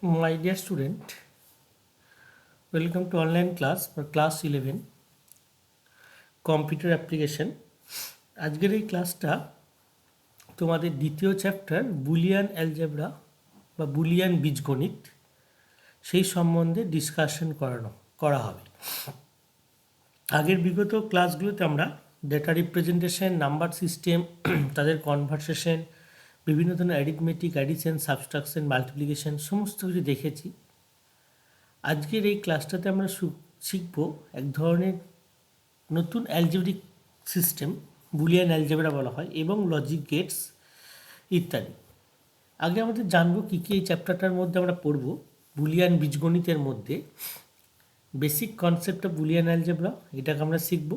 My dear student, welcome to online class for class 11 computer application. আজকের এই ক্লাসটা তোমাদের দ্বিতীয় চ্যাপ্টার বুলিয়ান অ্যালজেব্রা বা বুলিয়ান বীজগণিত সেই সম্বন্ধে ডিসকাশন করা হবে। আগের বিগত ক্লাসগুলোতে আমরা ডেটা রিপ্রেজেন্টেশন, নাম্বার সিস্টেম, তাদের কনভার্সেশন, বিভিন্ন ধরনের অ্যারিথমেটিক, অ্যাডিশন, সাবস্ট্রাকশন, মাল্টিপ্লিকেশন সমস্ত কিছু দেখেছি। আজকের এই ক্লাসটাতে আমরা শিখব এক ধরনের নতুন অ্যালজেব্রিক সিস্টেম, বুলিয়ান অ্যালজেব্রা বলা হয়, এবং লজিক গেটস ইত্যাদি। আগে আমাদের জানবো কী কী এই চ্যাপ্টারটার মধ্যে আমরা পড়ব। বুলিয়ান বীজগণিতের মধ্যে basic concept of Boolean algebra, এটাকে আমরা শিখব।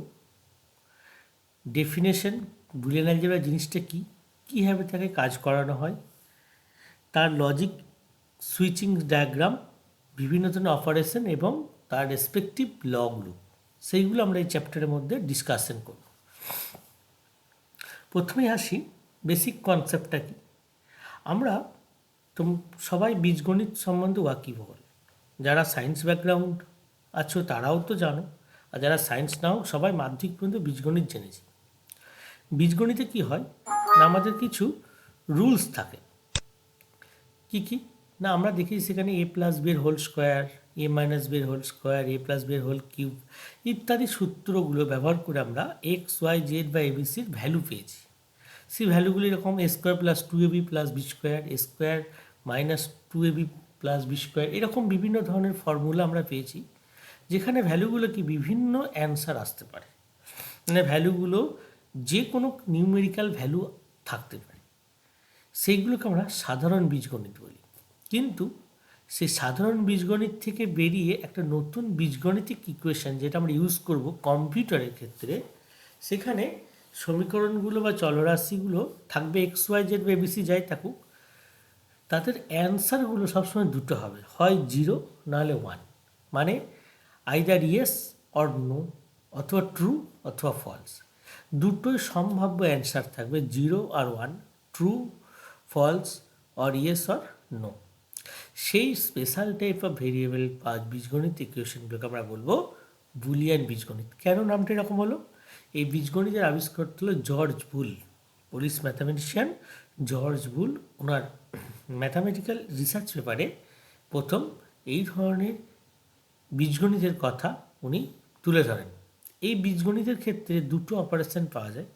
ডেফিনেশন, বুলিয়ান অ্যালজেব্রা জিনিসটা কী, কীভাবে তাকে কাজ করানো হয়, তার লজিক সুইচিং ডায়াগ্রাম, বিভিন্ন ধরনের অপারেশন এবং তার রেসপেক্টিভ লগুলো, সেইগুলো আমরা এই চ্যাপ্টারের মধ্যে ডিসকাশন করব। প্রথমেই আসি বেসিক কনসেপ্টটা কী। আমরা সবাই বীজগণিত সম্বন্ধে ওয়াকিবহল। যারা সায়েন্স ব্যাকগ্রাউন্ড আছো তারাও তো জানো, আর যারা সায়েন্স নাও সবাই মাধ্যমিক পর্যন্ত বীজগণিত জেনেছি। বীজগণিতে কি হয় না, আমাদের কিছু রুলস থাকে। কি কি না, আমরা দেখি সেখানে এ প্লাস বি এর হোল স্কোয়ার, এ মাইনাস বি এর হোল স্কোয়ার, এ প্লাস বি এর হোল কিউব ইত্যাদি সূত্রগুলো ব্যবহার করে আমরা এক্স ওয়াই জেড বা এবিসির ভ্যালু পেয়েছি। সেই ভ্যালুগুলি এরকম এ স্কোয়ার প্লাস টু এ বি প্লাস বি স্কোয়ার, এ স্কোয়ার মাইনাস টু এ বি প্লাস বি স্কোয়ার, এরকম বিভিন্ন ধরনের ফর্মুলা আমরা পেয়েছি, যেখানে ভ্যালুগুলো কি বিভিন্ন অ্যান্সার আসতে পারে। মানে ভ্যালুগুলো যে কোনো নিউমেরিক্যাল ভ্যালু থাকতে পারে। সেইগুলোকে আমরা সাধারণ বীজগণিত বলি। কিন্তু সেই সাধারণ বীজগণিত থেকে বেরিয়ে একটা নতুন বীজগণিতিক ইকুয়েশন যেটা আমরা ইউজ করব কম্পিউটারের ক্ষেত্রে, সেখানে সমীকরণগুলো বা চলরাশিগুলো থাকবে এক্স ওয়াই জেড বা এবিসি যাই থাকুক, তাদের অ্যান্সারগুলো সবসময় দুটো হবে, হয় জিরো নাহলে ওয়ান। মানে আইদার ইয়েস অর নো, অথবা ট্রু অথবা ফলস, দুটোই সম্ভাব্য অ্যান্সার থাকবে, জিরো আর one, true false or yes or no. সেই স্পেশাল টাইপ অফ ভেরিয়েবল বা বীজগণিত ইকুয়েশনগুলোকে আমরা বলবো বুলিয়ান বীজগণিত। কেন নামটা এরকম হলো? এই বীজগণিতের আবিষ্কার হলো George Boole, Polish mathematician George Boole. ওনার ম্যাথামেটিক্যাল রিসার্চ পেপারে প্রথম এই ধরনের বীজগণিতের কথা উনি তুলে ধরেন। এই বীজগণিতের ক্ষেত্রে দুটো অপারেশন পাওয়া যায়।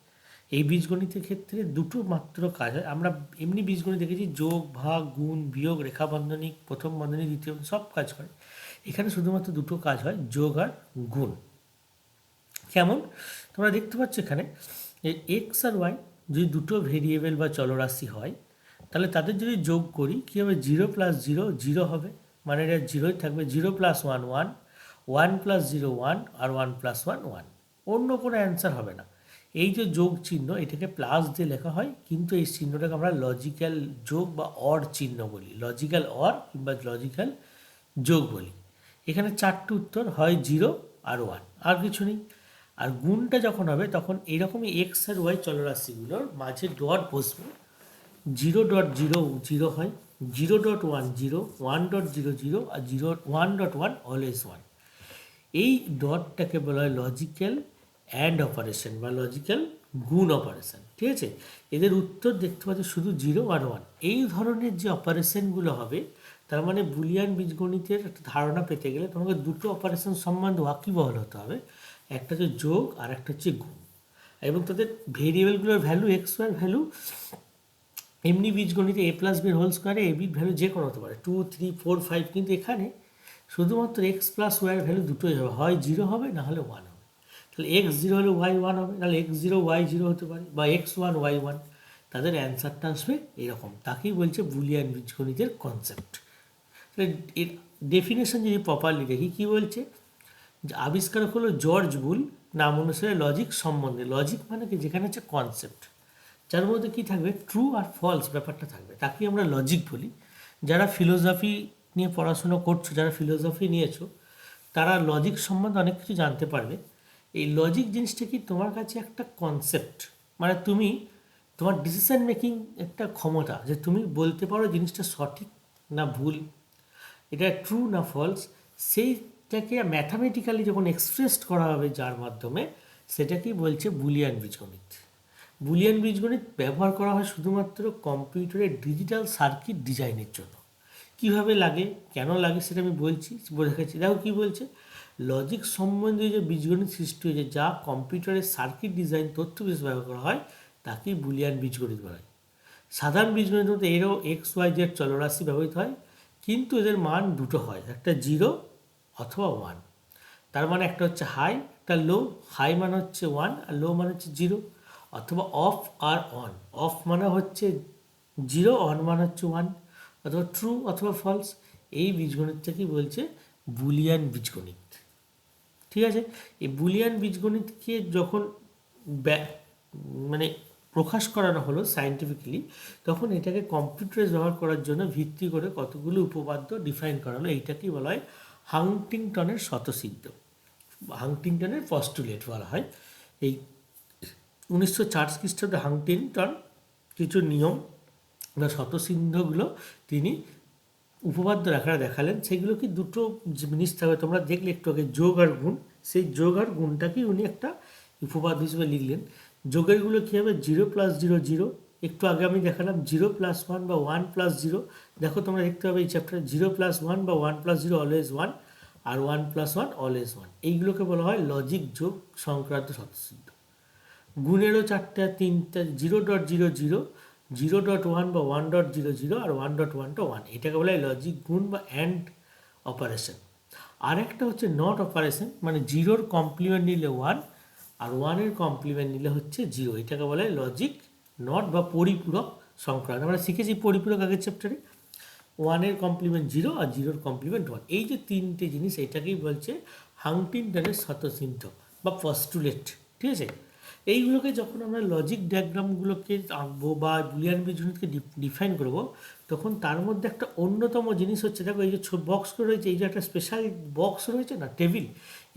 এই বীজগণিতের ক্ষেত্রে দুটো মাত্র কাজ হয়। আমরা এমনি বীজগণিত দেখেছি যোগ, ভাগ, গুণ, বিয়োগ, রেখা বন্ধনী, প্রথম বন্ধনী, দ্বিতীয় সব কাজ করে। এখানে শুধুমাত্র দুটো কাজ হয়, যোগ আর গুণ। কেমন? তোমরা দেখতে পাচ্ছ এখানে এক্স আর ওয়াই যদি দুটো ভেরিয়েবল বা চলরাশি হয়, তাহলে তাদের যদি যোগ করি কী হবে, জিরো প্লাস জিরো জিরো হবে, মানে এটা জিরোই থাকবে। Zero plus one one, one plus zero one, আর ওয়ান প্লাস ওয়ান ওয়ান, অন্য কোনো অ্যান্সার হবে না। এই যে যোগ চিহ্ন, এটাকে প্লাস দিয়ে লেখা হয়, কিন্তু এই চিহ্নটাকে আমরা লজিক্যাল যোগ বা অর চিহ্ন বলি, লজিক্যাল অর কিংবা লজিক্যাল যোগ বলি। এখানে চারটে উত্তর, হয় জিরো আর ওয়ান, আর কিছু নেই। আর গুণটা যখন হবে তখন এইরকমই এক্স আর ওয়াই চলরাশিগুলোর মাঝে ডট বসবে, জিরো ডট জিরো জিরো হয়, zero dot one zero, one dot zero zero, আর zero one dot one always one. এই ডটটাকে বলা হয় লজিক্যাল অ্যান্ড অপারেশন বা লজিক্যাল গুণ অপারেশন। ঠিক আছে, এদের উত্তর দেখতে পাচ্ছি শুধু জিরো আর ওয়ান। এই ধরনের যে অপারেশনগুলো হবে, তার মানে বুলিয়ান বীজগণিতের একটা ধারণা পেতে গেলে তোমাকে দুটো অপারেশন সম্বন্ধে ওয়াকিবহল হতে হবে, একটা হচ্ছে যোগ আর একটা হচ্ছে গুণ, এবং তাদের ভেরিয়েবলগুলোর ভ্যালু, এক্স ওয়ার ভ্যালু এমনি বীজগণিতে এ প্লাস বির হোল স্কোয়ারে এ বির ভ্যালু যে কোনো হতে পারে, টু থ্রি ফোর ফাইভ, কিন্তু এখানে শুধুমাত্র এক্স প্লাস ওয়াইয়ের ভ্যালু দুটোই হবে, হয় জিরো হবে না হলে ওয়ান হবে। তাহলে এক্স জিরো হলে ওয়াই ওয়ান হবে, নাহলে এক্স জিরো ওয়াই জিরো হতে পারে, বা এক্স ওয়ান ওয়াই ওয়ান। তাদের অ্যান্সারটা আসবে এরকম। তাকেই বলছে বুলিয়ান বীজগণিতের কনসেপ্ট। তাহলে এর ডেফিনেশন যদি প্রপারলি দেখি, কী বলছে, যে আবিষ্কারক হলো জর্জ বুল, নাম অনুসারে লজিক সম্বন্ধে। লজিক মানে কি, যেখানে হচ্ছে কনসেপ্ট, যার মধ্যে কী থাকবে, ট্রু আর ফলস ব্যাপারটা থাকবে, তাকেই আমরা লজিক বলি। যারা ফিলোসফি নিয়ে পড়াশুনো করছো, যারা ফিলোসফি নিয়েছো, তারা লজিক সম্বন্ধে অনেক কিছু জানতে পারবে। এই লজিক জিনিসটা কি, তোমার কাছে একটা কনসেপ্ট, মানে তুমি তোমার ডিসিশন মেকিং একটা ক্ষমতা, যে তুমি বলতে পারো জিনিসটা সঠিক না ভুল, এটা ট্রু না ফলস, সেইটাকে ম্যাথামেটিক্যালি যখন এক্সপ্রেসড করা হবে যার মাধ্যমে, সেটাকেই বলছে বুলিয়ান বীজগণিত। বুলিয়ান বীজগণিত ব্যবহার করা হয় শুধুমাত্র কম্পিউটারের ডিজিটাল সার্কিট ডিজাইনের জন্য। কিভাবে লাগে, কেন লাগে সেটা আমি বলছি, রেখেছি। দেখো কী বলছে, লজিক সম্বন্ধীয় যে বীজগণিত সৃষ্টি হয়েছে যা কম্পিউটারের সার্কিট ডিজাইন তথ্য বিশেষ ব্যবহার করা হয় তাকেই বুলিয়ান বীজগণিত বলা হয়। সাধারণ বীজগণিত মধ্যে এরও এক্স ওয়াই জেড চলরাশি ব্যবহৃত হয়, কিন্তু এদের মান দুটো হয়, একটা 0 অথবা 1। তার মানে একটা হচ্ছে হাই, একটা লো। হাই মানে হচ্ছে 1 আর লো মানে হচ্ছে 0, অথবা অফ আর অন। অফ মানে হচ্ছে 0, অন মানে হচ্ছে 1, অথবা ট্রু অথবা ফলস। এই বীজগণিতটাকেই বলছে বুলিয়ান বীজগণিত। ঠিক আছে, এই বুলিয়ান বীজগণিতকে যখন মানে প্রকাশ করানো হলো সায়েন্টিফিক্যালি, তখন এটাকে কম্পিউটারে ব্যবহার করার জন্য ভিত্তি করে কতগুলো উপপাদ্য ডিফাইন করা হলো। এইটাকেই বলা হয় হান্টিংটনের স্বতঃসিদ্ধ, হান্টিংটনের পস্টুলেট বলা হয়। এই 1904 খ্রিস্টাব্দে হান্টিংটন কিছু নিয়ম বা স্বতঃসিদ্ধগুলো তিনি উপপাদ্য আকারে দেখালেন। সেগুলো কি দুটো জিনিস থাকবে, তোমরা দেখলে একটু আগে, যোগ আর গুণ। সেই যোগ আর গুণটাকেই উনি একটা উপপাদ্য হিসেবে লিখলেন। যোগেরগুলো কী হবে, 0 + 0 0। একটু আগে আমি দেখালাম 0 + 1 বা 1 + 0। দেখো তোমরা দেখতে পাবে এই চ্যাপ্টারে 0 + 1 বা 1 + 0 অলওয়েজ 1, আর 1 + 1 অলওয়েজ 1। এইগুলোকে বলা হয় লজিক যোগ সংক্রান্ত স্বতঃসিদ্ধ। গুণেরও 4টা 3টা, 0.00, 0.1 বা 1.00, আর 1.1টা 1। এটাকে বলা হয় লজিক গুণ বা অ্যান্ড অপারেশন। আর একটা হচ্ছে নট অপারেশন, মানে 0-র কমপ্লিমেন্ট নিলে 1 আর 1-এর কমপ্লিমেন্ট নিলে হচ্ছে 0। এটাকে বলা হয় লজিক নট বা পরিপূরক সংক্রান্ত। আমরা শিখেছি পরিপূরক আগের চ্যাপ্টারে, 1-এর কমপ্লিমেন্ট 0 আর 0-র কমপ্লিমেন্ট 1। এই যে তিনটে জিনিস, এটাকেই বলছে হান্টিংটনের স্বতঃসিদ্ধ বা পস্টুলেট। ঠিক আছে, এইগুলোকে যখন আমরা লজিক ডায়াগ্রামগুলোকে আঁকবো বা বুলিয়ান বীজগণিতকে ডিফাইন করব, তখন তার মধ্যে একটা অন্যতম জিনিস হচ্ছে, দেখো এই যে বক্স করে রয়েছে, এই যে একটা স্পেশাল বক্স রয়েছে না, টেবিল,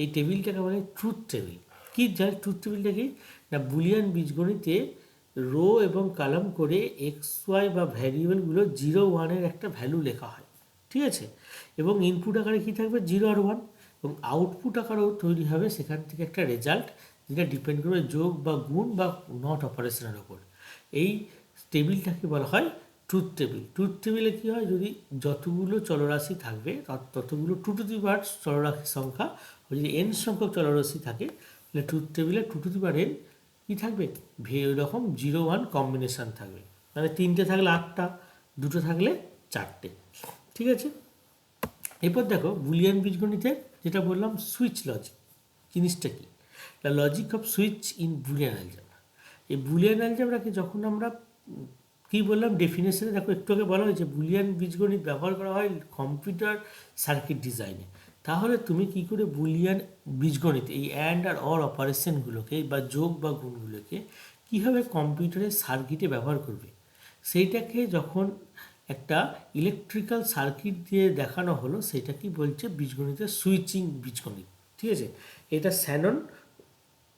এই টেবিলটাকে বলে ট্রুথ টেবিল। কী যায় ট্রুথ টেবিলটা কি না, বুলিয়ান বীজগণিতে রো এবং কলাম করে এক্স ওয়াই বা ভ্যারিয়েবলগুলো 0 1-এর একটা ভ্যালু লেখা হয়। ঠিক আছে, এবং ইনপুট আকারে কী থাকবে, 0 আর 1, এবং আউটপুট আকারেও তৈরি হবে সেখান থেকে একটা রেজাল্ট, যেটা ডিপেন্ড করবে যোগ বা গুণ বা নট অপারেশনের ওপর। এই টেবিলটাকে বলা হয় ট্রুথ টেবিল। ট্রুথ টেবিলে কী হয়, যদি যতগুলো চলরাশি থাকবে ততগুলো 2 টু দি পাওয়ার চলরাশির সংখ্যা, যদি n সংখ্যক চলরাশি থাকে, তাহলে ট্রুথ টেবিলে 2 টু দি পাওয়ার n কী থাকবে, ওই রকম 0 1 কম্বিনেশান থাকবে। মানে 3টে থাকলে 8টা, 2টো থাকলে 4টে। ঠিক আছে, এরপর দেখো বুলিয়ান বীজগণিতের যেটা বললাম সুইচ লজিক, জিনিসটা কি, the logic off switch in Boolean algebra. এই বুলিয়ান অ্যালজেব্রাকে যখন আমরা কী বললাম ডেফিনেশনে, দেখো একটু আগে বলা হয়েছে বুলিয়ান বীজগণিত ব্যবহার করা হয় কম্পিউটার সার্কিট ডিজাইনে। তাহলে তুমি কি করে বুলিয়ান বীজগণিত, এই অ্যান্ড আর অর অপারেশনগুলোকে বা যোগ বা গুণগুলোকে কীভাবে কম্পিউটারের সার্কিটে ব্যবহার করবে, সেইটাকে যখন একটা ইলেকট্রিক্যাল সার্কিট দিয়ে দেখানো হলো, সেটা কি বলছে বীজগণিতের সুইচিং বীজগণিত। ঠিক আছে, এটা শ্যানন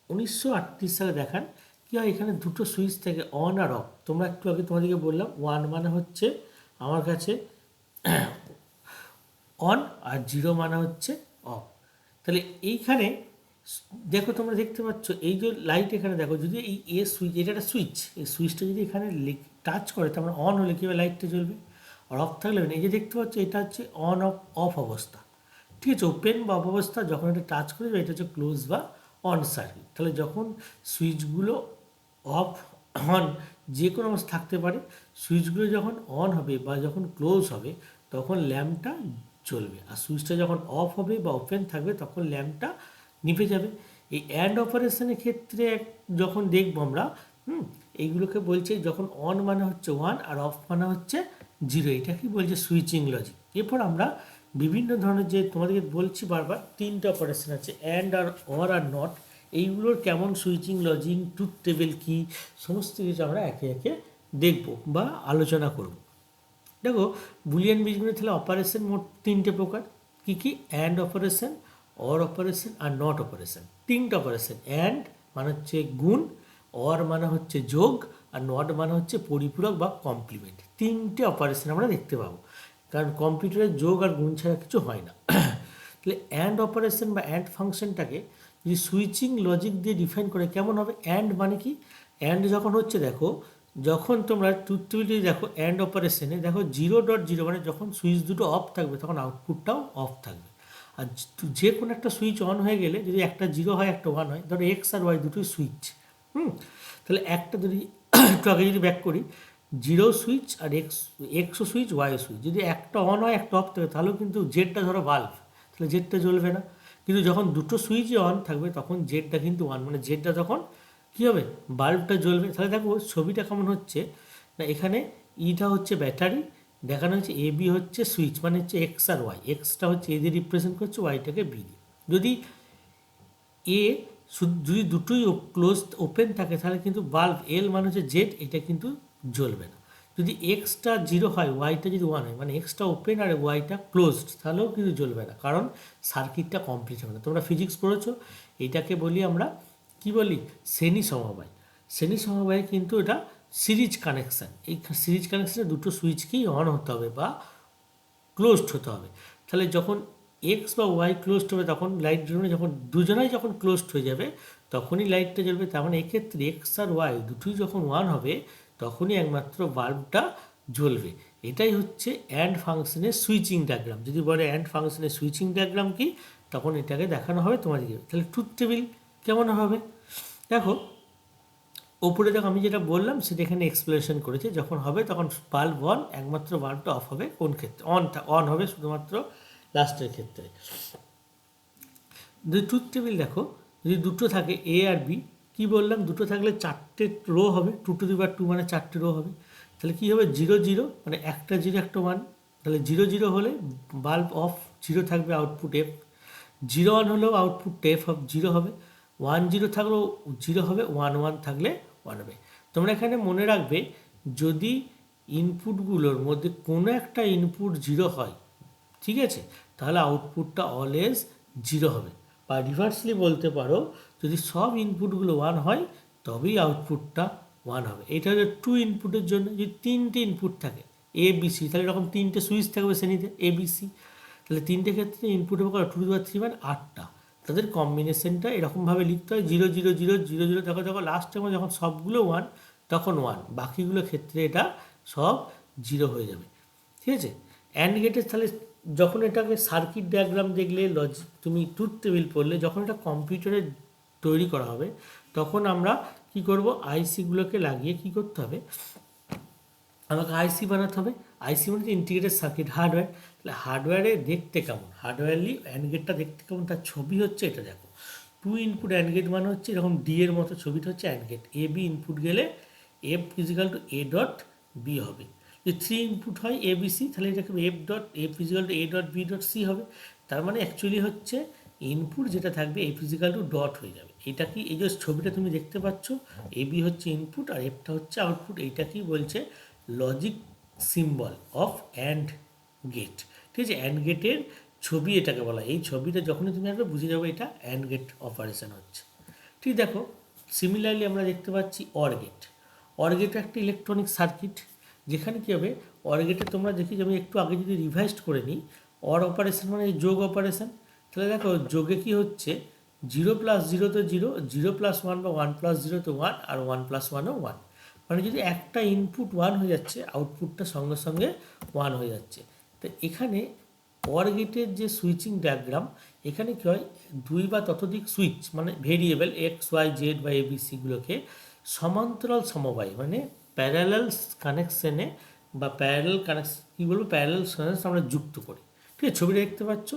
1938 সালে দেখান। কী হয়, এখানে দুটো সুইচ থাকে, অন আর অফ। তোমরা একটু আগে তোমাদেরকে বললাম 1 মানে হচ্ছে আমার কাছে অন, আর 0 মানে হচ্ছে অফ। তাহলে এইখানে দেখো তোমরা দেখতে পাচ্ছ, এই যে লাইট এখানে দেখো, যদি এই সুইচ, এটা একটা সুইচ, এই সুইচটা যদি এখানে টাচ করে, তার মানে অন হলে কীভাবে লাইটটা জ্বলবে, আর অফ থাকলে এই যে দেখতে পাচ্ছ, এটা হচ্ছে অন অফ অফ অবস্থা। ঠিক আছে, ওপেন বা অফ অবস্থা, যখন এটা টাচ করবে এটা হচ্ছে ক্লোজ বা অন সার্কিট। তাহলে যখন সুইচগুলো অফ অন যে কোনো অবস্থা থাকতে পারে, সুইচগুলো যখন অন হবে বা যখন ক্লোজ হবে তখন ল্যাম্পটা জ্বলবে, আর সুইচটা যখন অফ হবে বা ওপেন থাকবে তখন ল্যাম্পটা নিভে যাবে। এই অ্যান্ড অপারেশনের ক্ষেত্রে যখন দেখবো আমরা, এইগুলোকে বলছে যখন অন মানে হচ্ছে 1 আর অফ মানে হচ্ছে 0, এটা কি বলছে সুইচিং লজিক। এরপর আমরা বিভিন্ন ধরনের, যে তোমাদেরকে বলছি বারবার, 3টে অপারেশন আছে, অ্যান্ড আর অর আর নট, এইগুলোর কেমন সুইচিং লজিক, ট্রুথ টেবিল কী, সমস্ত কিছু আমরা একে একে দেখব বা আলোচনা করব। দেখো বুলিয়ান বীজগণিত তাহলে অপারেশন মোট 3টে প্রকার, কী কী, অ্যান্ড অপারেশন, অর অপারেশন আর নট অপারেশন। 3টে অপারেশন, অ্যান্ড মানে হচ্ছে গুণ, অর মানে হচ্ছে যোগ, আর নট মানে হচ্ছে পরিপূরক বা কমপ্লিমেন্ট। 3টে অপারেশন আমরা দেখতে পাবো। কারণ কম্পিউটারে যোগ আর গুণ ছাড়া কিছু হয় না। তাহলে অ্যান্ড অপারেশন বা অ্যান্ড ফাংশনটাকে যদি সুইচিং লজিক দিয়ে ডিফাইন করে কেমন হবে? অ্যান্ড মানে কি? অ্যান্ড যখন হচ্ছে দেখো, যখন তোমরা ট্রুথ টেবিলে দেখো অ্যান্ড অপারেশনে দেখো 0.0 মানে যখন সুইচ দুটো অফ থাকবে তখন আউটপুটটাও অফ থাকবে। আর যে কোনো একটা সুইচ অন হয়ে গেলে যদি একটা 0 হয় একটা 1 হয়, ধরো এক্স আর ওয়াই দুটোই সুইচ, তাহলে একটা যদি একটু আগে যদি ব্যাক করি, 0 সুইচ আর এক্সও সুইচ ওয়াইও সুইচ, যদি একটা অন হয় একটা অফ থাকে তাহলেও কিন্তু জেডটা ধরো বাল্ব, তাহলে জেডটা জ্বলবে না। কিন্তু যখন দুটো সুইচই অন থাকবে তখন জেডটা কিন্তু অন, মানে জেডটা তখন কী হবে? বাল্বটা জ্বলবে। তাহলে দেখো ছবিটা কেমন হচ্ছে না, এখানে ইটা হচ্ছে ব্যাটারি, দেখানো হচ্ছে এ বি হচ্ছে সুইচ, মানে হচ্ছে এক্স আর ওয়াই, এক্সটা হচ্ছে এ দিয়ে রিপ্রেজেন্ট করছে, ওয়াইটাকে বি দিয়ে। যদি এ যদি দুটোই ক্লোজ ওপেন থাকে তাহলে কিন্তু বাল্ব এল মানে হচ্ছে জেড, এটা কিন্তু জ্বলবে না। যদি এক্সটা 0 হয়, ওয়াইটা যদি 1 হয়, মানে এক্সটা ওপেন আর ওয়াইটা ক্লোজড, তাহলেও কিন্তু জ্বলবে না, কারণ সার্কিটটা কমপ্লিট হবে না। তোমরা ফিজিক্স পড়েছো, এটাকে বলি আমরা কি বলি? শ্রেণী সমবায়। শ্রেণী সমবায়ে কিন্তু এটা সিরিজ কানেকশান, এই সিরিজ কানেকশানে দুটো সুইচকেই অন হতে হবে বা ক্লোজড হতে হবে। তাহলে যখন এক্স বা ওয়াই ক্লোজড হবে তখন লাইট জ্বলবে, যখন দুজনাই যখন ক্লোজড হয়ে যাবে তখনই লাইটটা জ্বলবে। তার মানে এক্ষেত্রে এক্স আর ওয়াই দুটোই যখন 1 হবে তখনই একমাত্র বাল্বটা জ্বলবে। এটাই হচ্ছে অ্যান্ড ফাংশনের সুইচিং ডায়াগ্রাম। যদি বলে অ্যান্ড ফাংশনের সুইচিং ডায়াগ্রাম কি, তখন এটাকে দেখানো হবে তোমাদেরকে। তাহলে ট্রুথ টেবিল কেমন হবে? দেখো ওপরে দেখো আমি যেটা বললাম সেটা এখানে এক্সপ্লেনেশন করেছে, যখন হবে তখন বাল্ব অন, একমাত্র বাল্বটা অফ হবে কোন ক্ষেত্রে? অন হবে শুধুমাত্র লাস্টের ক্ষেত্রে। যদি ট্রুথ টেবিল দেখো, যদি দুটো থাকে এ আর বি, কী বললাম? দুটো থাকলে 4টে রো হবে, 2 to the power 2 মানে 4টে রো হবে। তাহলে কী হবে? 0 0 মানে একটা 0 একটা 1, তাহলে 0 0 হলে বাল্ব অফ, 0 থাকবে আউটপুট এফ। 0 1 হলেও আউটপুট এফ অফ 0 হবে। 1 0 থাকলেও 0 হবে, 1 1 থাকলে 1 হবে। তোমরা এখানে মনে রাখবে, যদি ইনপুটগুলোর মধ্যে কোনো একটা ইনপুট 0 হয়, ঠিক আছে, তাহলে আউটপুটটা অলওয়েজ 0 হবে। বা রিভার্সলি বলতে পারো, যদি সব ইনপুটগুলো 1 হয় তবেই আউটপুটটা 1 হবে। এটা হচ্ছে 2 ইনপুটের জন্য। যদি 3টে ইনপুট থাকে এ বি সি, তাহলে এরকম 3টে সুইচ থাকবে শ্রেণীতে এ বি সি, তাহলে 3টে ক্ষেত্রে ইনপুট হবে 2 to the 3 মানে 8টা। তাদের কম্বিনেশনটা এরকমভাবে লিখতে হয় 0 0 0 0 0। দেখো দেখো লাস্ট টাইমে যখন সবগুলো 1 তখন 1, বাকিগুলো ক্ষেত্রে এটা সব 0 হয়ে যাবে, ঠিক আছে। অ্যান্ড গেটের তাহলে যখন এটাকে সার্কিট ডায়াগ্রাম দেখলে, লজিক তুমি ট্রুথ টেবিল পড়লে, যখন এটা কম্পিউটারে তৈরি করা হবে তখন আমরা কি করব? আইসিগুলোকে লাগিয়ে কি করতে হবে? আমাকে আইসি বানাতে হবে। আইসি মানে ইন্টিগ্রেটেড সার্কিট হার্ডওয়্যার। তাহলে হার্ডওয়্যারে দেখতে কেমন, হার্ডওয়্যারলি অ্যান্ড গেটটা দেখতে কেমন, তার ছবি হচ্ছে এটা। দেখো 2 ইনপুট অ্যান্ড গেট মানে হচ্ছে এরকম ডি এর মতো ছবিটা হচ্ছে and gate. A B input গেলে F is equal to A dot B হবে। যদি 3 ইনপুট হয় এ বি সি, তাহলে এটাকে F is equal to A dot B dot C হবে। তার মানে অ্যাকচুয়ালি হচ্ছে ইনপুট যেটা থাকবে এফ ইজিক্যাল টু ডট হয়ে যাবে। এটা কি, এই যে ছবিটা তুমি দেখতে পাচ্ছ, এ বি হচ্ছে ইনপুট আর এফটা হচ্ছে আউটপুট। এইটা কি বলছে? Logic symbol of AND gate, ঠিক আছে। অ্যান্ড গেটের ছবি এটাকে বলা। এই ছবিটা যখনই তুমি আসবে বুঝে যাবে এটা অ্যান্ড গেট অপারেশন হচ্ছে, ঠিক। দেখো সিমিলারলি আমরা দেখতে পাচ্ছি অর গেট। অর গেট একটা ইলেকট্রনিক সার্কিট, যেখানে কী হবে? অর গেটে তোমরা দেখি, আমি একটু আগে যদি রিভাইজড করে নিই, অর অপারেশন মানে যোগ অপারেশন। তাহলে দেখো যোগে কি হচ্ছে? 0 + 0 তো 0, 0 + 1 বা 1 + 0 তো 1, আর 1 + 1ও 1। মানে যদি একটা ইনপুট 1 হয়ে যাচ্ছে, আউটপুটটা সঙ্গে সঙ্গে 1 হয়ে যাচ্ছে। তো এখানে অর গেটের যে সুইচিং ডায়াগ্রাম, এখানে কী হয়? 2 বা ততোধিক সুইচ মানে ভেরিয়েবল এক্স ওয়াই জেড বা এবিসিগুলোকে সমান্তরাল সমবায় মানে প্যারালাল কানেকশানে বা প্যারালাল কানেকশন কী বলবো, প্যারালাল কানেকশন আমরা যুক্ত করি, ঠিক আছে। ছবিটা দেখতে পাচ্ছ,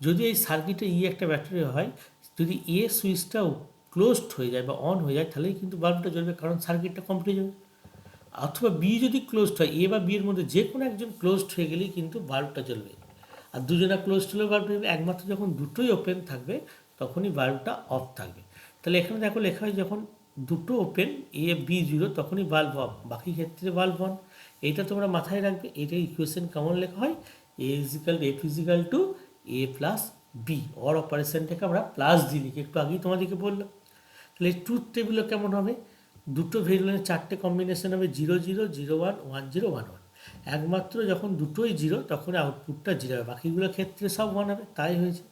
যদি এই সার্কিটে একটা ব্যাটারি হয়, যদি এ সুইচটাও ক্লোজড হয়ে যায় বা অন হয়ে যায়, তাহলেই কিন্তু বাল্বটা জ্বলবে, কারণ সার্কিটটা কমপ্লিট হয়ে যাবে। অথবা বি যদি ক্লোজড হয়, এ বা বি এর মধ্যে যে কোনো একজন ক্লোজড হয়ে গেলেই কিন্তু বাল্বটা জ্বলবে। আর দুজনা ক্লোজড হলেও বাল্বটা জ্বলবে। একমাত্র যখন দুটোই ওপেন থাকবে তখনই বাল্বটা অফ থাকবে। তাহলে এখানে দেখো লেখা হয়, যখন দুটো ওপেন এ বি 0 তখনই বাল্ব অফ, বাকি ক্ষেত্রে বাল্ব অন। এইটা তোমরা মাথায় রাখবে। এটা ইকুয়েশন কেমন লেখা হয়? F is equal to A plus B. Or অপারেশনটাকে আমরা প্লাস দিয়ে লিখি, একটু আগেই তোমাদেরকে বললাম। তাহলে ট্রুথ টেবিলও কেমন হবে? দুটো ভেরিয়েবলের 4টে কম্বিনেশন হবে, 0 0 0 1 1 0 1 1। একমাত্র যখন দুটোই জিরো তখন আউটপুটটা জিরো হবে, বাকিগুলোর ক্ষেত্রে সব ওয়ান হবে, তাই হয়েছে।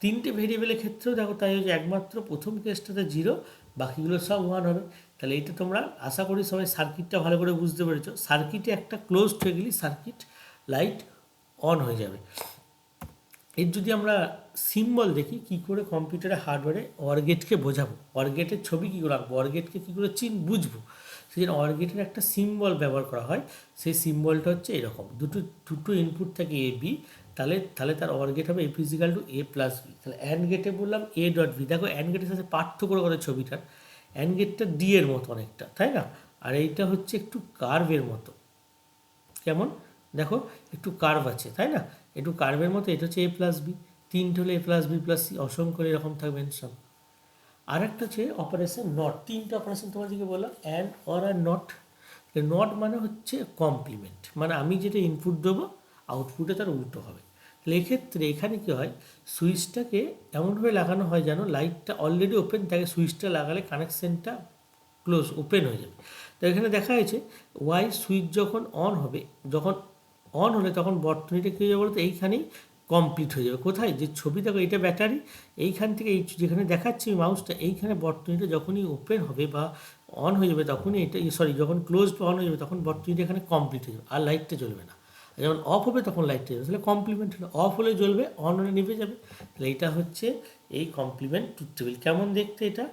তিনটে ভেরিয়েবলের ক্ষেত্রেও দেখো তাই হয়েছে, একমাত্র প্রথম কেসটাতে জিরো, বাকিগুলো সব ওয়ান হবে। তাহলে এইটা তোমরা আশা করি সবাই সার্কিটটা ভালো করে বুঝতে পেরেছো। সার্কিটে একটা ক্লোজড হয়ে গেলে সার্কিট লাইট অন হয়ে যাবে। এর যদি আমরা সিম্বল দেখি কী করে কম্পিউটারে হার্ডওয়্যারে অর গেটকে বোঝাবো, অর গেটের ছবি কী করে আঁকবো, অর গেটকে কী করে বুঝবো, সেই জন্য অর গেটের একটা সিম্বল ব্যবহার করা হয়। সেই সিম্বলটা হচ্ছে এরকম, দুটো দুটো ইনপুট থাকে এ বি, তাহলে তাহলে তার অর গেট হবে a physical two A plus B. তাহলে অ্যান্ড গেটে বললাম এ ডট বি, দেখো অ্যান্ড গেটের সাথে পার্থক্য করে ছবিটার, অ্যান্ড গেটটা ডি এর মতো অনেকটা, তাই না? আর এইটা হচ্ছে একটু কার্ভের মতো, কেমন দেখো একটু কার্ভ আছে, তাই না? একটু কার্ভের মতো, এটা হচ্ছে এ প্লাস বি, তিনটে হলে এ প্লাস বি প্লাস সি, অসংখ্য এরকম থাকবেন সব। আর একটা হচ্ছে অপারেশন নট, তিনটে অপারেশন তোমাদেরকে বললাম, অ্যান্ড অর আর নট। নট মানে হচ্ছে কমপ্লিমেন্ট, মানে আমি যেটা ইনপুট দেবো আউটপুটে তার উল্টো হবে। তাহলে এক্ষেত্রে এখানে কী হয়, সুইচটাকে এমনভাবে লাগানো হয় যেন লাইটটা অলরেডি ওপেন থাকে, সুইচটা লাগালে কানেকশানটা ক্লোজ ওপেন হয়ে যাবে। তো এখানে দেখা হয়েছে ওয়াই সুইচ যখন অন হবে, যখন অন হলে তখন বর্তনীটা কী হয়ে যাবে বলতো, এইখানেই কমপ্লিট হয়ে যাবে। কোথায়, যে ছবি দেখো এটা ব্যাটারি, এইখান থেকে এই যেখানে দেখাচ্ছি মাউসটা, এইখানে বর্তনীটা যখনই ওপেন হবে বা অন হয়ে যাবে তখনই এটা যখন ক্লোজ অন হয়ে যাবে তখন বর্তনীটা এখানে কমপ্লিট হয়ে যাবে, আর লাইটটা জ্বলবে না। যখন অফ হবে তখন লাইটটা জ্বলবে, তাহলে কমপ্লিমেন্ট হলে অফ হলে জ্বলবে, অন হলে নিভে যাবে। তাহলে এটা হচ্ছে এই কমপ্লিমেন্ট ট্রুথ টেবিল। কেমন দেখতে এটা,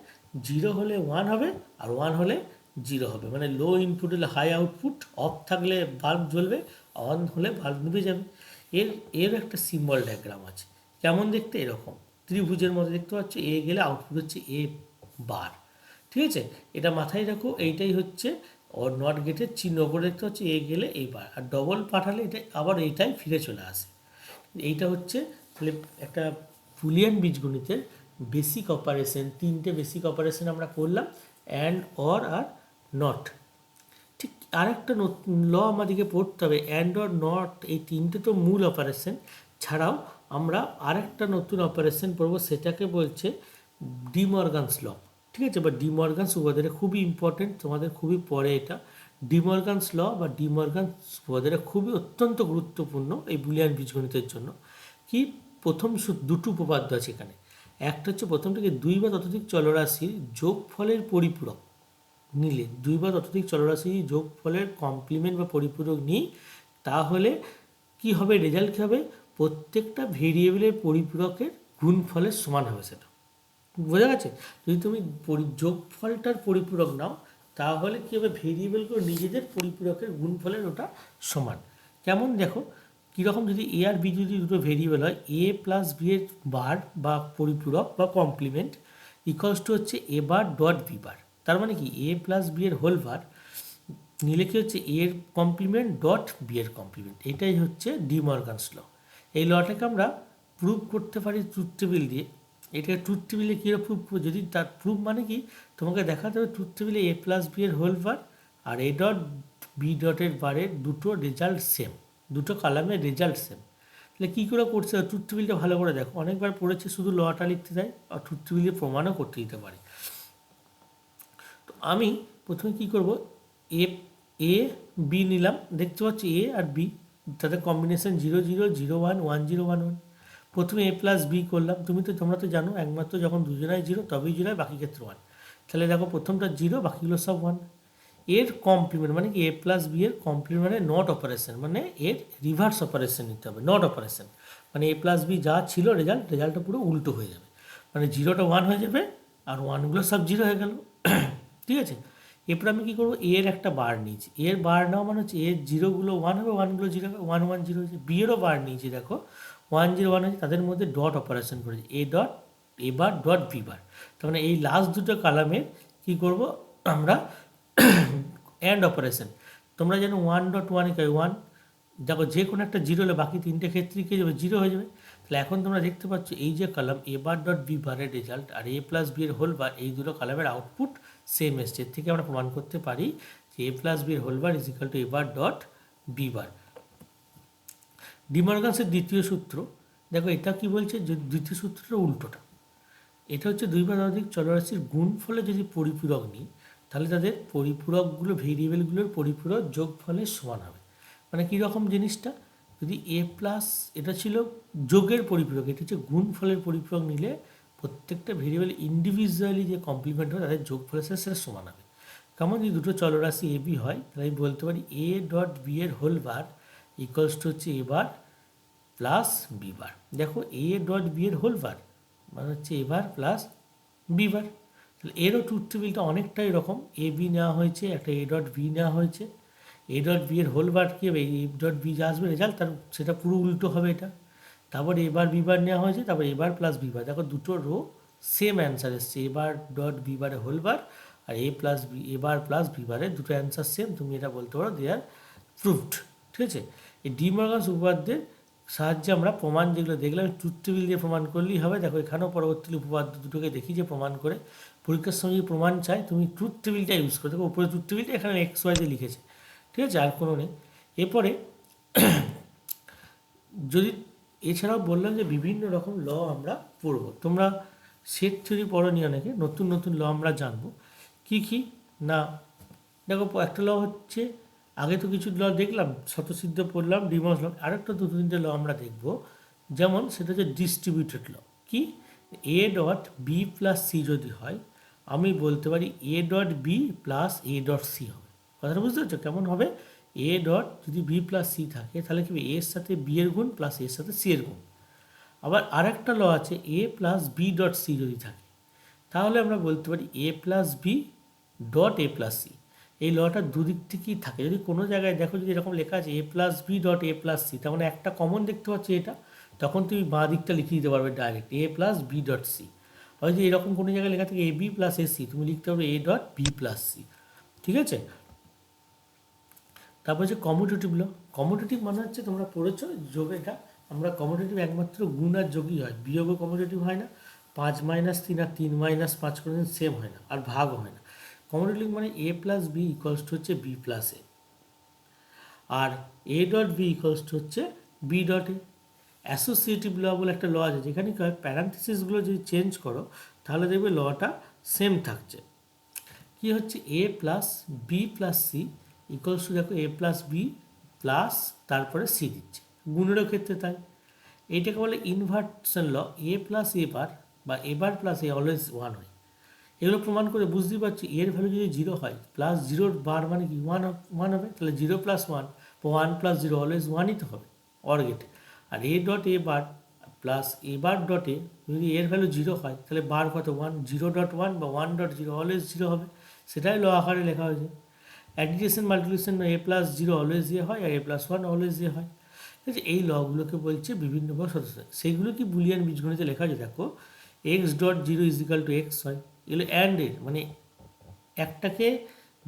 জিরো হলে ওয়ান হবে আর ওয়ান হলে জিরো হবে, মানে লো ইনপুট হলে হাই আউটপুট, অফ থাকলে বাল্ব জ্বলবে, অন হলে বাল্ব নিভে যাবে। এর এর একটা সিম্বল ডায়াগ্রাম আছে, কেমন দেখতে, এরকম ত্রিভুজের মধ্যে দেখতে পাচ্ছ, এ গেলে আউটপুট হচ্ছে এ বার, ঠিক আছে? এটা মাথায় রাখো, এইটাই হচ্ছে ওর নট গেটের চিহ্ন করে দেখতে হচ্ছে এ গেলে এই বার, আর ডবল পাঠালে এটা আবার এইটাই ফিরে চলে আসে। এইটা হচ্ছে তাহলে একটা বুলিয়ান বীজগণিতের বেসিক অপারেশন, তিনটে বেসিক অপারেশন আমরা করলাম, অ্যান্ড অর আর নট। ঠিক আরেকটা ল আমাদেরকে পড়তে হবে, অ্যান্ড অর নট, এই তিনটে তো মূল অপারেশন, ছাড়াও আমরা আরেকটা নতুন অপারেশন পড়বো, সেটাকে বলছে ডি মর্গানস ল, ঠিক আছে? বা ডি মর্গানস উপপাদ্য, খুবই ইম্পর্টেন্ট, তোমাদের খুবই পড়ে এটা। ডি মর্গানস ল বা ডি মর্গানস উপপাদ্য খুবই অত্যন্ত গুরুত্বপূর্ণ এই বুলিয়ান বীজগণিতের জন্য। কি, প্রথম দুটো উপপাদ্য আছে এখানে, একটা হচ্ছে প্রথমটাকে দুই বা ততোধিক চলরাশির যোগফলের পরিপূরক নিলে, দুই বা ততোধিক চলরাশি যোগফলের কমপ্লিমেন্ট বা পরিপূরক নিই, তাহলে কি হবে, রেজাল্ট কী হবে, প্রত্যেকটা ভেরিয়েবলের পরিপূরকের গুণফলের সমান হবে। সেটা বোঝা গেছে? যদি তুমি যোগফলটার পরিপূরক নাও তাহলে কী হবে, ভেরিয়েবলগুলো নিজেদের পরিপূরকের গুণফলের ওটা সমান। কেমন দেখো কীরকম, যদি এ আর বি যদি দুটো ভেরিয়েবল হয়, এ প্লাস বি এর বার বা পরিপূরক বা কমপ্লিমেন্ট ইকুয়ালস টু হচ্ছে এ বার ডট বি বার। তার মানে কি, এ প্লাস বি এর হোল বার নিলে কী হচ্ছে এর কমপ্লিমেন্ট ডট বি এর কমপ্লিমেন্ট, এটাই হচ্ছে ডি মর্গানস ল। এই লটাকে আমরা প্রুভ করতে পারি ট্রুথ টেবিল দিয়ে। এটা ট্রুথ টেবিলে কীভাবে প্রুভ, যদি তার প্রুভ মানে কি, তোমাকে দেখাতে হবে ট্রুথ টেবিলে এ প্লাস বি এর হোল বার আর এ ডট বি ডটের বারের দুটো রেজাল্ট সেম, দুটো কলামের রেজাল্ট সেম। তাহলে কী করে করছে, ট্রুথ টেবিলটা ভালো করে দেখো, অনেকবার পড়েছে, শুধু লটা লিখতে দেয় আর ট্রুথ টেবিলে প্রমাণও করতে দিতে পারে। তো আমি প্রথমে কী করব, এ এ বি নিলাম, দেখতে পাচ্ছি এ আর বি তাদের কম্বিনেশন 0 0 0 1 1 0 1 1। প্রথমে এ প্লাস বি করলাম, তোমরা তো জানো একমাত্র যখন দুজনায় জিরো তবেই জিরো হয়, বাকি ক্ষেত্রে ওয়ান। তাহলে দেখো প্রথমটা জিরো, বাকিগুলো সব ওয়ান। এর কমপ্লিমেন্ট মানে কি, এ প্লাস বি এর কমপ্লিমেন্ট মানে নট অপারেশন, মানে এর রিভার্স অপারেশন নিতে হবে, নট অপারেশন মানে এ প্লাস বি যা ছিল রেজাল্টটা পুরো উল্টো হয়ে যাবে, মানে জিরোটা ওয়ান হয়ে যাবে আর ওয়ানগুলো সব জিরো হয়ে গেল। ঠিক আছে, এরপর আমি কী করবো, এর একটা বার নিয়েছি, এর বার নেওয়া মানে হচ্ছে এর জিরোগুলো ওয়ান হবে, ওয়ানগুলো জিরো হবে, 1 1 0 হয়েছে। বি এরও বার নিয়েছি, দেখো 1 0 1 হয়েছে, তাদের মধ্যে ডট অপারেশন করেছি, A dot A bar dot B bar. তার মানে এই লাস্ট দুটো কালামের কী করব আমরা, অ্যান্ড অপারেশন। তোমরা যেন 1 ডট 1 1, দেখো যে কোনো একটা জিরো হলে বাকি তিনটে ক্ষেত্রে কী যাবে, জিরো হয়ে যাবে। তাহলে এখন তোমরা দেখতে পাচ্ছ এই যে column A bar dot B বারের রেজাল্ট আর এ প্লাস বি এর হোল বার, এই দুটো কলামের আউটপুট সেম এসছে। এর থেকে আমরা প্রমাণ করতে পারি যে এ প্লাস বি এর whole bar is equal to A bar dot B bar. ডি মর্গানসের দ্বিতীয় সূত্র, দেখো এটা কি বলছে, যে দ্বিতীয় সূত্রটা উল্টোটা, এটা হচ্ছে দুই বা ততোধিক চলরাশির গুণফলে যদি পরিপূরক নিই তাহলে তাদের পরিপূরকগুলো ভেরিয়েবলগুলোর পরিপূরক যোগফলের সমান হবে। মানে কীরকম জিনিসটা, যদি এ প্লাস এটা ছিল যোগের পরিপূরক, এটা হচ্ছে গুণফলের পরিপূরক নিলে প্রত্যেকটা ভেরিয়েবল ইন্ডিভিজুয়ালি যে কমপ্লিমেন্ট হবে তাদের যোগফলের সাথে সেটা সমান হবে। কেমন, যদি দুটো চলরাশি এ বি হয় তাহলে আমি বলতে পারি এ ডট বি এর হোল বার ইকুয়ালস টু হচ্ছে এ বার প্লাস বি বার। দেখো এ ডট বি এর হোল বার মানে হচ্ছে এ বার প্লাস বি বার। তাহলে এরও ট্রুথ টেবিলটা অনেকটাই এরকম, এ বি নেওয়া হয়েছে, একটা এ ডট বি নেওয়া হয়েছে, এ ডট বি এর হোল বার কী হবে, এ ডট বি যা আসবে রেজাল্ট তার সেটা পুরো উল্টো হবে এটা। তারপর এবার বি বার নেওয়া হয়েছে, তারপর এবার প্লাস বি বার। দেখো দুটো রো সেম অ্যান্সার এসছে, এবার ডট বি বারের হোল বার আর এ প্লাস বি এবার প্লাস বি বারের দুটো অ্যান্সার সেম। তুমি এটা বলতে পারো দে আর প্রুভড। ঠিক আছে, এই ডি মর্গানস উপপাদ্যের সাহায্যে আমরা প্রমাণ যেগুলো দেখলাম ট্রুথ টেবিল দিয়ে প্রমাণ করলেই হবে। দেখো এখানেও পরবর্তী উপপাদ্য দুটোকে দেখি যে প্রমাণ করে, পরীক্ষার সময় যদি প্রমাণ চাই তুমি ট্রুথ টেবিলটা ইউজ করো। দেখো উপরে ট্রুথ টেবিলটা এখানে এক্স ওয়াই দিয়ে লিখেছে, ঠিক আছে, আর কোনো নেই। এরপরে যদি এছাড়াও বললাম যে বিভিন্ন রকম ল আমরা পড়বো, তোমরা সেট থিওরি পড়োনি অনেকে, নতুন নতুন ল আমরা জানবো। কি কি না, দেখো একটা ল হচ্ছে, আগে তো কিছু ল দেখলাম, স্বতঃসিদ্ধ পড়লাম, ডিমস ল, আরেকটা দু তিনটে ল আমরা দেখব। যেমন সেটা হচ্ছে ডিস্ট্রিবিউটেড ল। কি, A dot B plus C যদি হয় আমি বলতে পারি A dot B plus A dot C হবে। কথাটা বুঝতে পারছো কেমন হবে, এ ডট যদি বি প্লাস সি থাকে তাহলে কি এর সাথে বি এর গুণ প্লাস এর সাথে সি এর গুণ। আবার আরেকটা ল আছে A plus B dot C যদি থাকে তাহলে আমরা বলতে পারি A plus B dot A plus C. এই লটা দুদিক থেকেই থাকে, যদি কোনো জায়গায় দেখো যদি এরকম লেখা আছে A plus B dot A plus C, তার মানে একটা কমন দেখতে পাচ্ছি এটা, তখন তুমি বাঁ দিকটা লিখে দিতে পারবে direct A plus B dot C. হয়তো এরকম কোনো জায়গায় লেখা থাকে A B plus A C, তুমি লিখতে পারবে A dot B plus C. ঠিক আছে, তারপর হচ্ছে কমিউটেটিভ ল। কমিউটেটিভ মানে হচ্ছে তোমরা পড়েছো যোগেটা, আমরা কমিউটেটিভ একমাত্র গুণ আর যোগই হয়, বিয়োগও কমিউটেটিভ হয় না, 5 মাইনাস 3 আর 3 মাইনাস 5 করে সেম হয় না, আর ভাগও হয় না। কমিউটেটিভ মানে A plus B equals to হচ্ছে বি প্লাস এ, আর A dot B equals to হচ্ছে B dot A. Associative law বলে একটা ল আছে, যেখানে কি হয় প্যারান্থিসিসগুলো যদি চেঞ্জ করো তাহলে দেখবে লটা সেম থাকছে। কি হচ্ছে A plus B plus C equals to, দেখো এ প্লাস বি প্লাস তারপরে সি দিচ্ছে, গুণেরও ক্ষেত্রে তাই। এইটাকে বলে inversion law, A plus A বার বা এ বার প্লাস এ অলওয়েজ ওয়ান হয়। এগুলো প্রমাণ করে বুঝতেই পারছি এর ভ্যালু যদি জিরো হয় প্লাস জিরোর বার মানে কি ওয়ান হবে, তাহলে জিরো প্লাস ওয়ান বা ওয়ান প্লাস জিরো অলওয়েজ ওয়ানই তো হবে অর গেটে। আর A dot A bar plus A bar dot A যদি এর ভ্যালু জিরো হয় তাহলে বার কত ওয়ান, জিরো ডট ওয়ান বা one dot zero always zero হবে, সেটাই ল আকারে লেখা হয়েছে। Addition multiplication A plus zero always A হয় আর A plus one always A হয়। ঠিক আছে, এই লগুলোকে বলছে বিভিন্নভাবে সদস্য, সেইগুলো কি বুলিয়ান বীজগণিতে লেখা আছে। দেখো X dot zero is equal to X হয়, এগুলো অ্যান্ডের মানে একটাকে,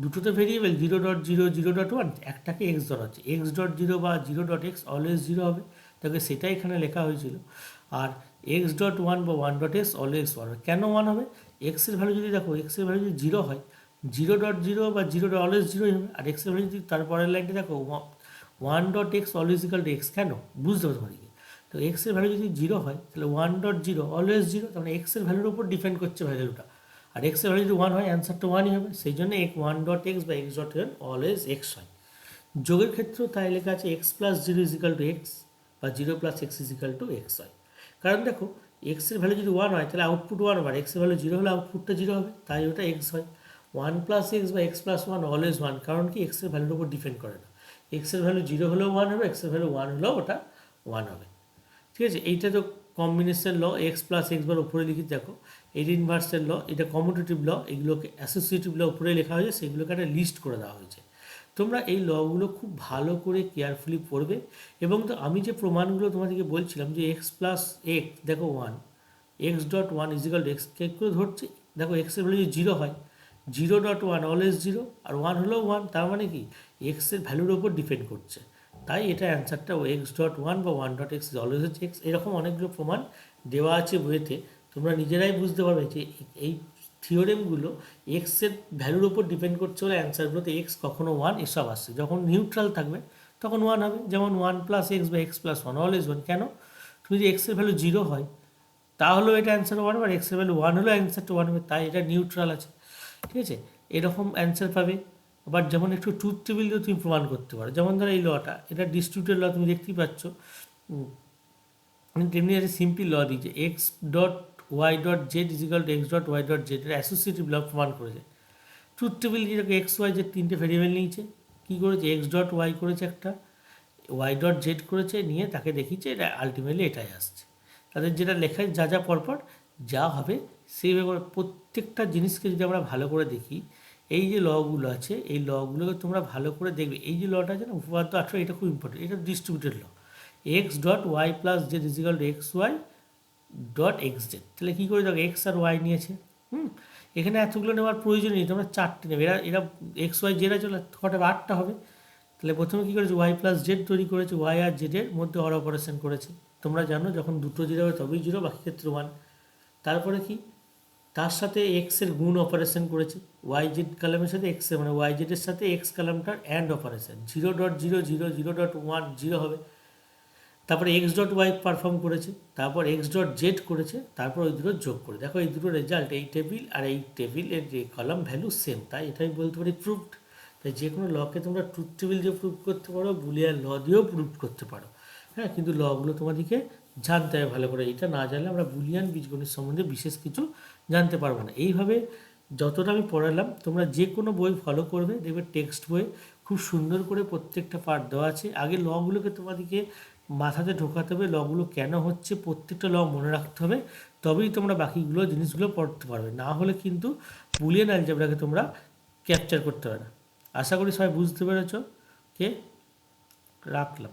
দুটো তো variable zero dot zero zero dot one, একটাকে এক্স ধরা হচ্ছে, এক্স ডট জিরো বা zero dot X always zero হবে, তাকে সেটাই এখানে লেখা হয়েছিল। আর এক্স ডট ওয়ান বা one dot X always one হবে। কেন ওয়ান হবে, এক্সের ভ্যালু যদি দেখো এক্সের ভ্যালু যদি জিরো হয় জিরো ডট জিরো বা জিরো ডট অলওয়েজ জিরোই হবে, আর এক্সের ভ্যালু যদি তারপরের লাইনটা দেখো one dot X always equal to x, কেন বুঝতে পারতে পারি। তো এক্সের ভ্যালু যদি জিরো হয় তাহলে one dot zero always zero, তার মানে এক্সের ভ্যালুর উপর ডিপেন্ড করছে ভ্যালুটা, আর এক্সের ভ্যালু যদি ওয়ান হয় অ্যান্সারটা ওয়ানই হবে, সেই জন্য ওয়ান ডট এক্স বা X dot N always X হয়। যোগের ক্ষেত্রেও তাই লেখা আছে X plus zero is equal to X বা zero plus X equal to X হয়। কারণ দেখো এক্সের ভ্যালু যদি ওয়ান হয় তাহলে আউটপুট ওয়ান হবে, আর এক্সের ভ্যালু জিরো হলে আউটপুটটা জিরো হবে, তাই ওটা এক্স হয়। ওয়ান প্লাস এক্স বা x plus one always one, কারণ কি এক্সের ভ্যালুর উপর ডিপেন্ড করে না, এক্সের ভ্যালু জিরো হলেও ওয়ান হবে, এক্সের ভ্যালু ওয়ান হলেও ওটা ওয়ান হবে। ঠিক আছে, এইটা তো কম্বিনেশন ল, এক্স প্লাস এক্স বার উপরে লিখে দেখো এটা ইনভার্সের ল, এটা কমিউটেটিভ ল, এগুলোকে অ্যাসোসিয়েটিভ ল উপরে লেখা হয়েছে, সেগুলোকে একটা লিস্ট করে দেওয়া হয়েছে। তোমরা এই লগুলো খুব ভালো করে কেয়ারফুলি পড়বে। এবং তো আমি যে প্রমাণগুলো তোমাদেরকে বলছিলাম যে এক্স প্লাস এক্স, দেখো one X dot one equal to X, কে করে ধরছে, দেখো এক্সের ভ্যালু যদি জিরো হয় zero dot one always zero, আর ওয়ান হলেও ওয়ান, তার মানে কি এক্সের ভ্যালুর ওপর ডিপেন্ড করছে, তাই এটা অ্যান্সারটা এক্স ডট ওয়ান বা ওয়ান ডট এক্স অলওয়েজ হচ্ছে এক্স। এরকম অনেকগুলো প্রমাণ দেওয়া আছে বইয়েতে, তোমরা নিজেরাই বুঝতে পারবে যে এই থিওরেমগুলো এক্সের ভ্যালুর উপর ডিপেন্ড করছে বলে অ্যান্সারগুলোতে এক্স কখনো ওয়ান এসব আসছে, যখন নিউট্রাল থাকবে তখন ওয়ান হবে, যেমন ওয়ান প্লাস এক্স বা x plus one always one. কেন, তুমি যদি এক্সের ভ্যালু জিরো হয় তাহলেও এটা অ্যান্সার ওয়ান হবে, আর এক্সের ভ্যালু ওয়ান হলেও অ্যান্সারটা ওয়ান হবে, তাই এটা নিউট্রাল আছে। ঠিক আছে, এরকম অ্যান্সার পাবে। আবার যেমন একটু ট্রুথ টেবিল দিয়েও তুমি প্রমাণ করতে পারো। যেমন ধরো এই লটা, এটা ডিস্ট্রিবিউটেড ল, তুমি দেখতেই পাচ্ছ। তেমনি একটা সিম্পল ল দিয়েছে, X dot Y dot Z is equal to X dot Y dot Z, এটা অ্যাসোসিয়েটিভ ল প্রমাণ করেছে। ট্রুথ টেবিল যেটাকে এক্স ওয়াই জেড তিনটে ভেরিয়েবল নিয়েছে, কী করেছে, এক্স ডট ওয়াই করেছে একটা, ওয়াই ডট জেড করেছে, নিয়ে তাকে দেখিয়েছে এটা আলটিমেটলি এটাই আসছে। তাদের যেটা লেখা যা যা পরপর যা হবে সেইভাবে প্রত্যেকটা জিনিসকে যদি আমরা ভালো করে দেখি, এই যে লগুলো আছে এই লগুলোকে তোমরা ভালো করে দেখবে। এই যে লটা আছে না, উপপাদ্য 18, এটা খুব ইম্পর্টেন্ট, এটা distributed law. X dot Y plus Z is equal to X Y dot X Z. তাহলে কী করে দেখো, এক্স আর ওয়াই নিয়েছে। এখানে এতগুলো নেওয়ার প্রয়োজন নেই, তোমরা 4টে নেবে। এরা এক্স ওয়াই জেড আছে, কটা 8টা হবে। তাহলে প্রথমে কী করেছে, ওয়াই প্লাস জেড তৈরি করেছে, ওয়াই আর জেডের মধ্যে অর অপারেশন করেছে। তোমরা জানো যখন দুটো জিরো হবে তবেই জিরো, বাকি ক্ষেত্রে 1। তারপরে কি, তার সাথে এক্সের গুণ অপারেশন করেছে, ওয়াই জেড কলামের সাথে এক্সের, মানে ওয়াই জেডের সাথে এক্স কলামটার অ্যান্ড অপারেশন, 0.00 0.1 হবে। তারপরে এক্স ডট ওয়াই পারফর্ম করেছে, তারপর এক্স ডট জেড করেছে, তারপর ওই দুটো যোগ করে দেখো এই দুটো রেজাল্ট, এই টেবিল আর এই টেবিলের যে কলাম ভ্যালু সেম, তাই এটাই বলতে পারি প্রুভড। তাই যে কোনো লকে তোমরা ট্রুথ টেবিল দিয়ে প্রুভ করতে পারো, বুলিয়ান ল দিয়েও প্রুভ করতে পারো। হ্যাঁ, কিন্তু লগুলো তোমাদেরকে জানতে হবে ভালো করে। এটা না জানলে আমরা বুলিয়ান বীজগণিত সম্বন্ধে বিশেষ কিছু জানতে পারবো না। এইভাবে যতটা আমি পড়ালাম, তোমরা যে কোনো বই ফলো করবে, দেখবে টেক্সট বই খুব সুন্দর করে প্রত্যেকটা পার্ট দেওয়া আছে। আগে লগুলোকে তোমাদেরকে মাথাতে ঢোকাতে হবে, লগুলো কেন হচ্ছে, প্রত্যেকটা ল মনে রাখতে হবে, তবেই তোমরা বাকিগুলো জিনিসগুলো পড়তে পারবে। না হলে কিন্তু বুলিয়ান অ্যালজেব্রাকে তোমরা ক্যাপচার করতে পারবে না। আশা করি সবাই বুঝতে পেরেছ। কে রাখলাম।